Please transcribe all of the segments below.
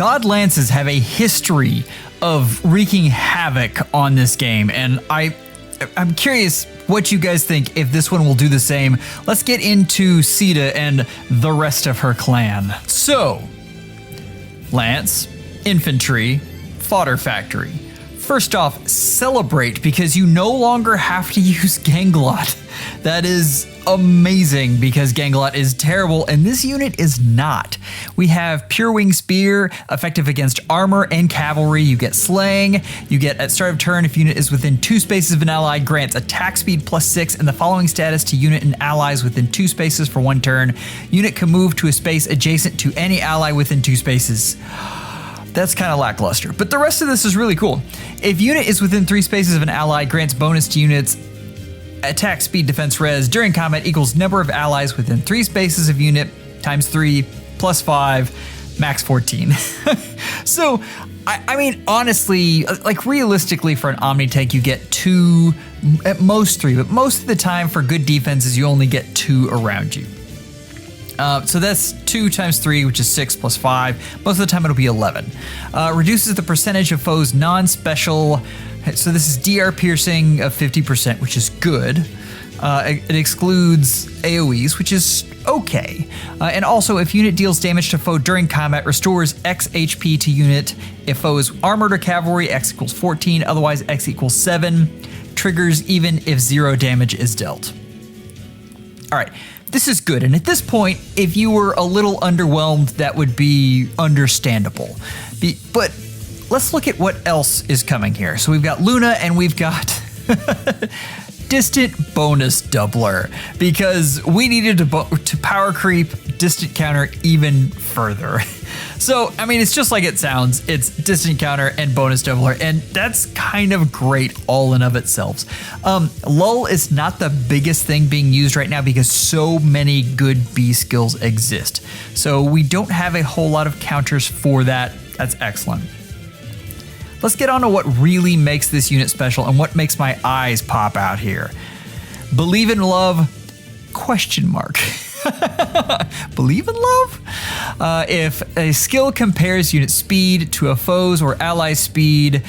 God Lances have a history of wreaking havoc on this game, and I'm curious what you guys think if this one will do the same. Let's get into Caeda and the rest of her clan. So, Lance, Infantry, Fodder Factory. First off, celebrate because you no longer have to use Ganglot. That is amazing because Ganglot is terrible and this unit is not. We have Pure Wing Spear, effective against armor and cavalry. You get Slaying. You get at start of turn, if unit is within 2 spaces of an ally, grants attack speed +6 and the following status to unit and allies within 2 spaces for 1 turn. Unit can move to a space adjacent to any ally within 2 spaces. That's kind of lackluster, but the rest of this is really cool. If unit is within 3 spaces of an ally, grants bonus to units attack speed defense res during combat equals number of allies within 3 spaces of unit times 3 plus 5 max 14. So I mean, honestly, like realistically for an omnitank you get 2, at most 3, but most of the time for good defenses you only get 2 around you. So that's 2 times 3, which is 6 plus 5. Most of the time it'll be 11. Reduces the percentage of foes non-special. So this is DR piercing of 50%, which is good. It excludes AoEs, which is okay. And also, if unit deals damage to foe during combat, restores X HP to unit. If foe is armored or cavalry, X equals 14. Otherwise, X equals 7. Triggers even if 0 damage is dealt. All right. This is good, and at this point, if you were a little underwhelmed, that would be understandable. But let's look at what else is coming here. So we've got Luna, and we've got Distant Bonus Doubler, because we needed to power creep Distant Counter even further. So, I mean, it's just like it sounds. It's Distant Counter and Bonus Doubler, and that's kind of great all in of itself. Lull is not the biggest thing being used right now because so many good B skills exist. So we don't have a whole lot of counters for that. That's excellent. Let's get on to what really makes this unit special and what makes my eyes pop out here. Believe in Love? Question mark. Believe in love? If a skill compares unit speed to a foe's or ally's speed,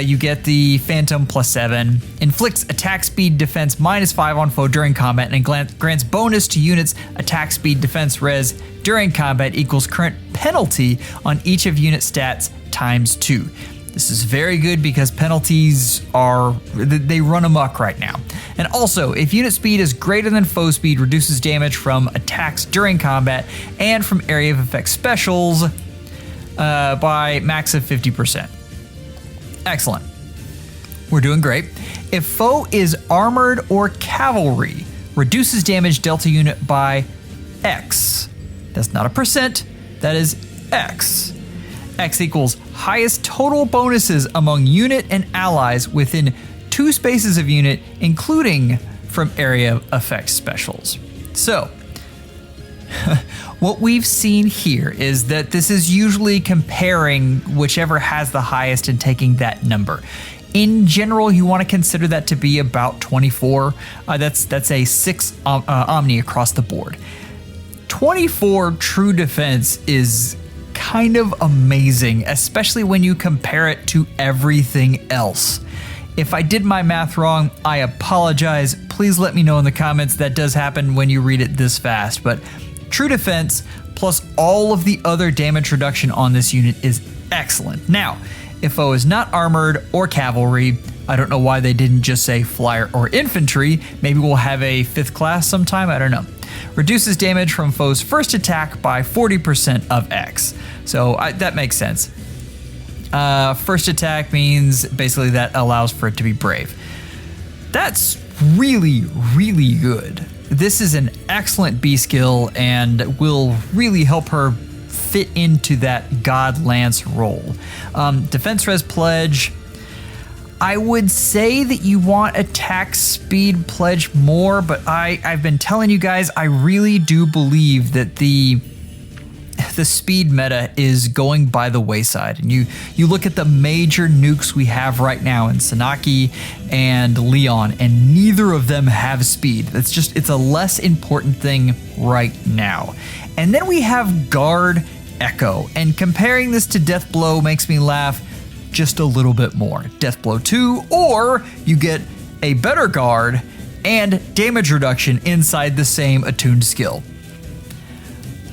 you get the Phantom +7. Inflicts attack speed defense -5 on foe during combat and grants bonus to units attack speed defense res during combat equals current penalty on each of unit stats ×2. This is very good because penalties they run amok right now. And also, if unit speed is greater than foe speed, reduces damage from attacks during combat and from area of effect specials by max of 50%. Excellent. We're doing great. If foe is armored or cavalry, reduces damage dealt to unit by X. That's not a percent, that is X. X equals highest total bonuses among unit and allies within 2 spaces of unit, including from area effect specials. So, what we've seen here is that this is usually comparing whichever has the highest and taking that number. In general, you want to consider that to be about 24. That's a 6 Omni across the board. 24 true defense is kind of amazing, especially when you compare it to everything else. If I did my math wrong, I apologize. Please let me know in the comments. That does happen when you read it this fast, but true defense plus all of the other damage reduction on this unit is excellent. Now, if foe is not armored or cavalry, I don't know why they didn't just say flyer or infantry. Maybe we'll have a 5th class sometime, I don't know. Reduces damage from foe's first attack by 40% of X. So that makes sense. First attack means basically that allows for it to be brave. That's really, really good. This is an excellent B skill and will really help her fit into that God Lance role. Defense res pledge. I would say that you want attack speed pledge more, but I've been telling you guys, I really do believe that the speed meta is going by the wayside. And you look at the major nukes we have right now in Sanaki and Leon, and neither of them have speed. It's a less important thing right now. And then we have guard Echo, and comparing this to Death Blow makes me laugh just a little bit more. Death Blow 2, or you get a better guard and damage reduction inside the same attuned skill.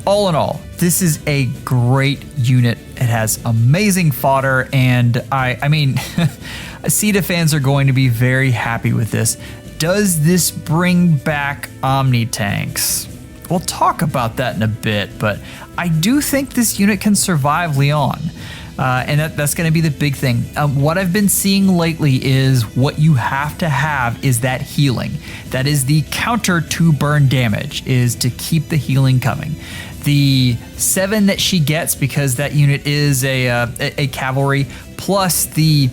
All in all, this is a great unit. It has amazing fodder, and I mean, Caeda fans are going to be very happy with this. Does this bring back omnitanks? We'll talk about that in a bit, but I do think this unit can survive Lyon. And that's going to be the big thing. What I've been seeing lately is what you have to have is that healing. That is the counter to burn damage, is to keep the healing coming. The 7 that she gets, because that unit is a cavalry, plus the,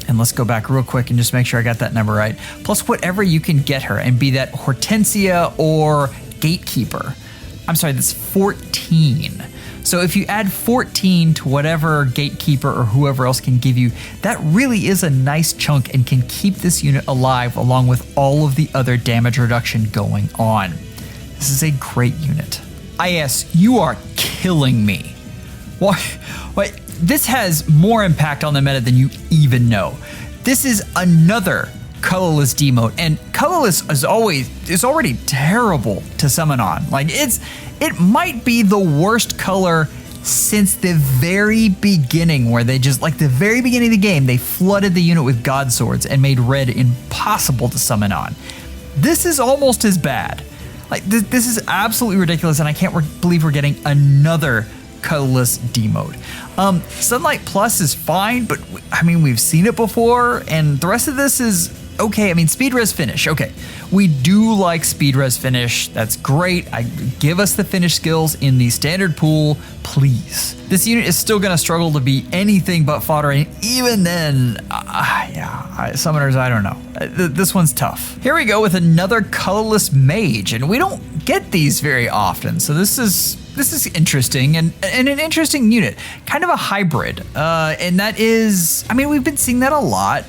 and let's go back real quick and just make sure I got that number right, plus whatever you can get her, and be that Hortensia or Gatekeeper. I'm sorry, that's 14. So if you add 14 to whatever Gatekeeper or whoever else can give you, that really is a nice chunk and can keep this unit alive along with all of the other damage reduction going on. This is a great unit. IS, you are killing me. Why? This has more impact on the meta than you even know. This is another colorless demote, and colorless is already terrible to summon on. Like, it might be the worst color since the very beginning, where they just, like the very beginning of the game, they flooded the unit with god swords and made red impossible to summon on. This is almost as bad. Like, this is absolutely ridiculous, and I can't believe we're getting another colorless demote. Sunlight Plus is fine, but I mean, we've seen it before, and the rest of this is okay. I mean, speed res finish, okay. We do like speed res finish. That's great. Give us the finish skills in the standard pool, please. This unit is still gonna struggle to be anything but fodder, and even then, summoners, I don't know. This one's tough. Here we go with another colorless mage, and we don't get these very often, so this is interesting, and an interesting unit, kind of a hybrid, and that is, I mean, we've been seeing that a lot.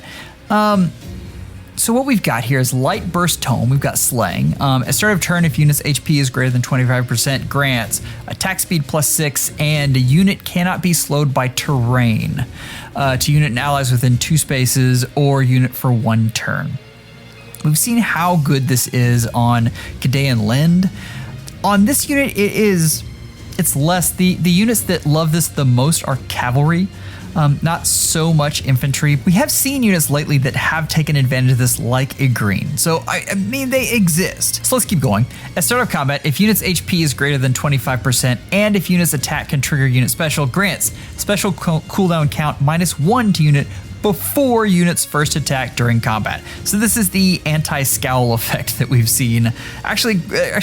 So what we've got here is Light Burst Tome. We've got Slaying. At start of turn, if unit's HP is greater than 25%, grants attack speed +6, and a unit cannot be slowed by terrain to unit and allies within 2 spaces or unit for 1 turn. We've seen how good this is on Caeda and Lind. On this unit, it's less. The units that love this the most are cavalry. Not so much infantry. We have seen units lately that have taken advantage of this, like a green. So, I mean, they exist. So let's keep going. At start of combat, if unit's HP is greater than 25%, and if unit's attack can trigger unit special, grants special cooldown count -1 to unit before unit's first attack during combat. So this is the anti-scowl effect that we've seen actually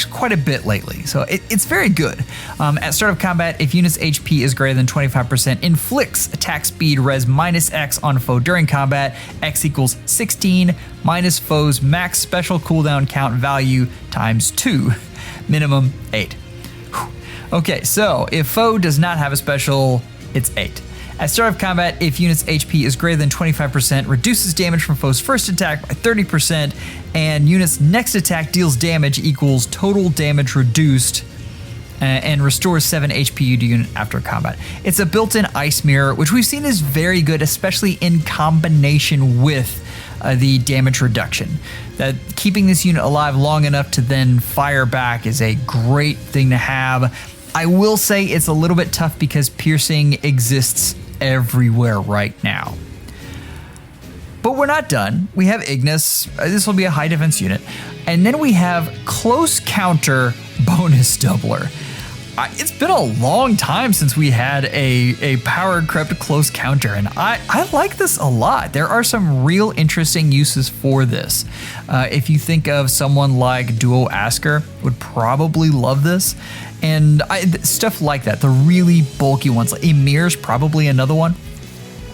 quite a bit lately. So it's very good. At start of combat, if unit's HP is greater than 25%, inflicts attack speed res -X on foe during combat. X equals 16 minus foe's max special cooldown count value times 2, minimum 8. Whew. Okay, so if foe does not have a special, it's 8. At start of combat, if unit's HP is greater than 25%, reduces damage from foe's first attack by 30%, and unit's next attack deals damage equals total damage reduced, and restores 7 HP to unit after combat. It's a built-in ice mirror, which we've seen is very good, especially in combination with the damage reduction. That keeping this unit alive long enough to then fire back is a great thing to have. I will say it's a little bit tough because piercing exists everywhere right now. But we're not done. We have Ignis. This will be a high defense unit. And then we have Close Counter Bonus Doubler. It's been a long time since we had a power crept close counter, and I like this a lot. There are some real interesting uses for this. If you think of someone like Duo Asker, would probably love this. And stuff like that, the really bulky ones, like Emir's probably another one.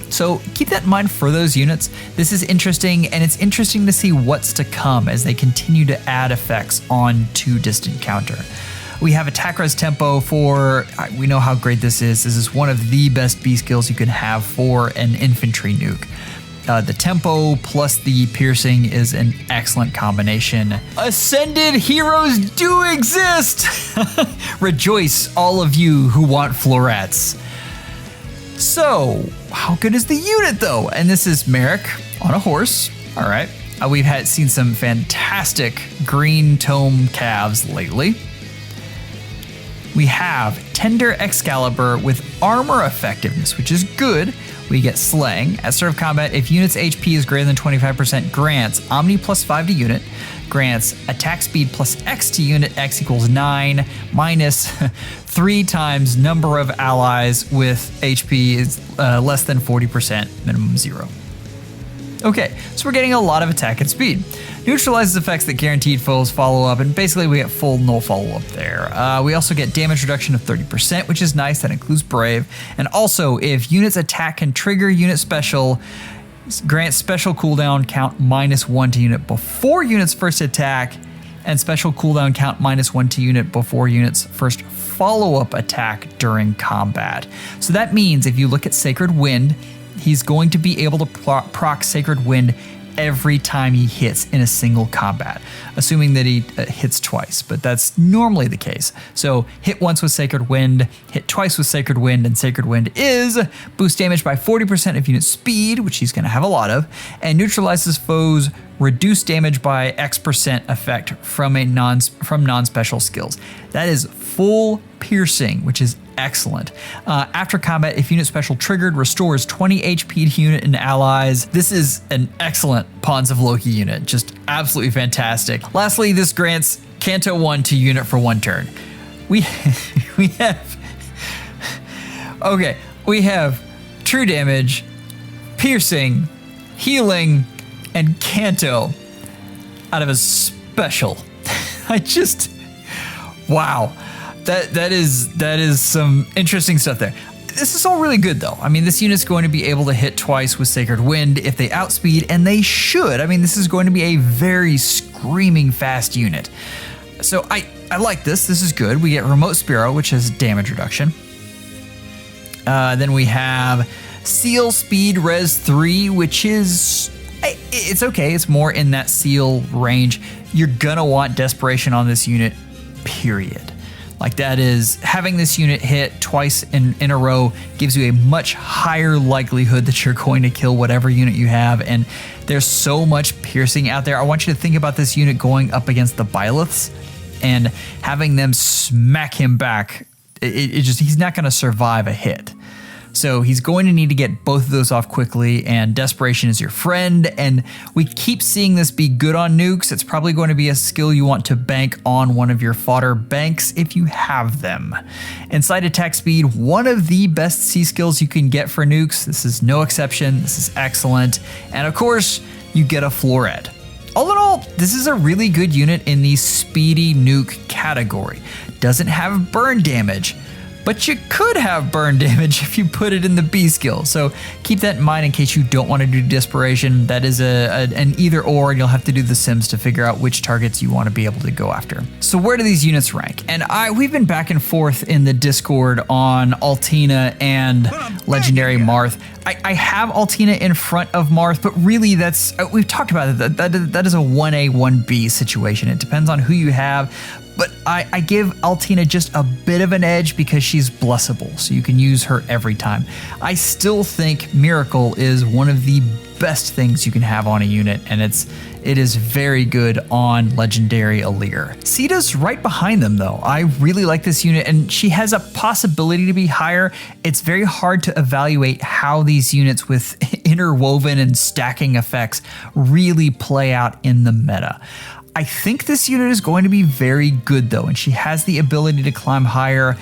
So keep that in mind for those units. This is interesting, and it's interesting to see what's to come as they continue to add effects on to Distant Counter. We have attack res tempo for, we know how great this is. This is one of the best B skills you can have for an infantry nuke. The tempo plus the piercing is an excellent combination. Ascended heroes do exist! Rejoice, all of you who want florets. So, how good is the unit though? And this is Merric on a horse. All right. We've seen some fantastic green tome calves lately. We have Tender Excalibur with armor effectiveness, which is good. We get Slaying. At start of combat, if unit's HP is greater than 25%, grants Omni plus 5 to unit, grants attack speed plus X to unit, X equals 9, minus 3 times number of allies with HP is less than 40%, minimum 0. Okay, so we're getting a lot of attack and speed. Neutralizes effects that guaranteed foes follow up, and basically we get full no follow up there. We also get damage reduction of 30%, which is nice. That includes Brave. And also, if units attack can trigger unit special, grants special cooldown count -1 to unit before unit's first attack, and special cooldown count -1 to unit before unit's first follow-up attack during combat. So that means if you look at Sacred Wind, he's going to be able to proc Sacred Wind every time he hits in a single combat, assuming that he hits twice, but that's normally the case. So hit once with Sacred Wind, hit twice with Sacred Wind, and Sacred Wind is boost damage by 40% of unit speed, which he's going to have a lot of, and neutralizes foes, reduce damage by X% effect from non-special skills. That is full piercing, which is excellent. After combat, if unit special triggered, restores 20 HP to unit and allies. This is an excellent Pawns of Loki unit, just absolutely fantastic. Lastly, this grants Canto 1 to unit for 1 turn. We have true damage, piercing, healing, and Canto out of a special. Wow. That is some interesting stuff there. This is all really good though. I mean, this unit's going to be able to hit twice with Sacred Wind if they outspeed, and they should. I mean, this is going to be a very screaming fast unit. So I like this. This is good. We get Remote Spiro, which has damage reduction. Then we have Seal Speed Res 3, which is... it's okay. It's more in that seal range. You're gonna want Desperation on this unit, period. Like, that is, having this unit hit twice in a row gives you a much higher likelihood that you're going to kill whatever unit you have, and there's so much piercing out there. I want you to think about this unit going up against the Byleths and having them smack him back. He's not going to survive a hit. So he's going to need to get both of those off quickly, and Desperation is your friend, and we keep seeing this be good on nukes. It's probably going to be a skill you want to bank on one of your fodder banks if you have them. Inside attack speed, one of the best C skills you can get for nukes. This is no exception. This is excellent. And of course, you get a floret. All in all, this is a really good unit in the speedy nuke category. Doesn't have burn damage, but you could have burn damage if you put it in the B skill. So keep that in mind in case you don't want to do Desperation. That is an either or, and you'll have to do the sims to figure out which targets you want to be able to go after. So where do these units rank? And we've been back and forth in the Discord on Altina and Legendary Marth. I have Altina in front of Marth, but really that's, we've talked about it, that is a 1A, 1B situation. It depends on who you have. But I give Altina just a bit of an edge because she's blessable, so you can use her every time. I still think Miracle is one of the best things you can have on a unit, and it is very good on Legendary Alir. Caeda's right behind them though. I really like this unit, and she has a possibility to be higher. It's very hard to evaluate how these units with interwoven and stacking effects really play out in the meta. I think this unit is going to be very good though, and she has the ability to climb higher.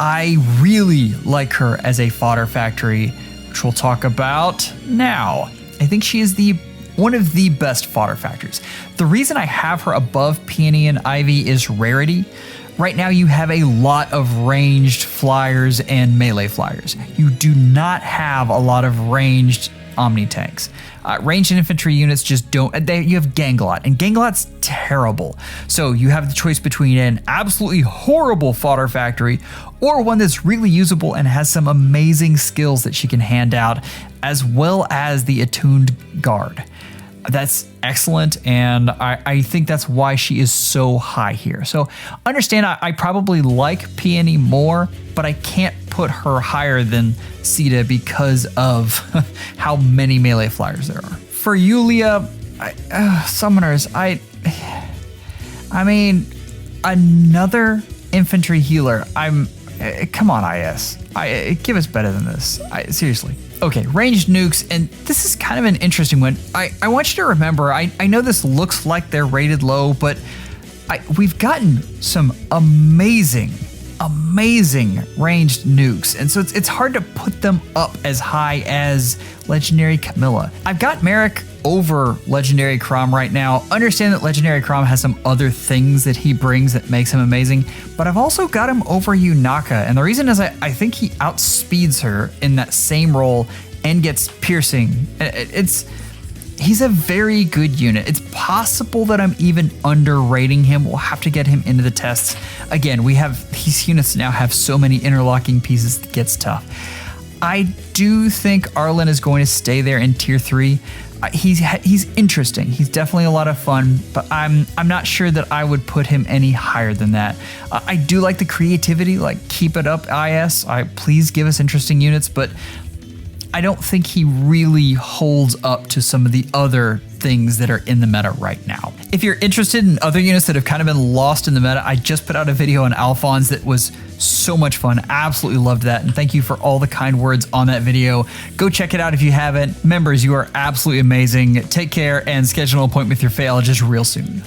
I really like her as a fodder factory, which we'll talk about now. I think she is one of the best fodder factories. The reason I have her above Peony and Ivy is rarity. Right now you have a lot of ranged flyers and melee flyers. You do not have a lot of ranged omnitanks. Ranged infantry units just don't. You have Ganglot, and Ganglot's terrible. So you have the choice between an absolutely horrible fodder factory or one that's really usable and has some amazing skills that she can hand out, as well as the Attuned Guard. That's excellent, and I think that's why she is so high here. So understand, I probably like Peony more, but I can't put her higher than Caeda because of how many melee flyers there are. For Yulia, summoners, I mean, another infantry healer. Come on, IS. Give us better than this. Seriously. Okay, ranged nukes, and this is kind of an interesting one. I want you to remember, I know this looks like they're rated low, but we've gotten some amazing ranged nukes, and so it's hard to put them up as high as Legendary Camilla. I've got Merric over Legendary Crom right now. Understand that Legendary Crom has some other things that he brings that makes him amazing, but I've also got him over Yunaka, and the reason is I think he outspeeds her in that same role and gets piercing. He's a very good unit. It's possible that I'm even underrating him. We'll have to get him into the tests. Again, these units now have so many interlocking pieces that gets tough. I do think Arlen is going to stay there in tier 3. He's interesting. He's definitely a lot of fun, but I'm not sure that I would put him any higher than that. I do like the creativity, like keep it up, IS. Please give us interesting units, but I don't think he really holds up to some of the other things that are in the meta right now. If you're interested in other units that have kind of been lost in the meta, I just put out a video on Alphonse that was so much fun. Absolutely loved that, and thank you for all the kind words on that video. Go check it out if you haven't. Members, you are absolutely amazing. Take care and schedule an appointment with your FEHologist real soon.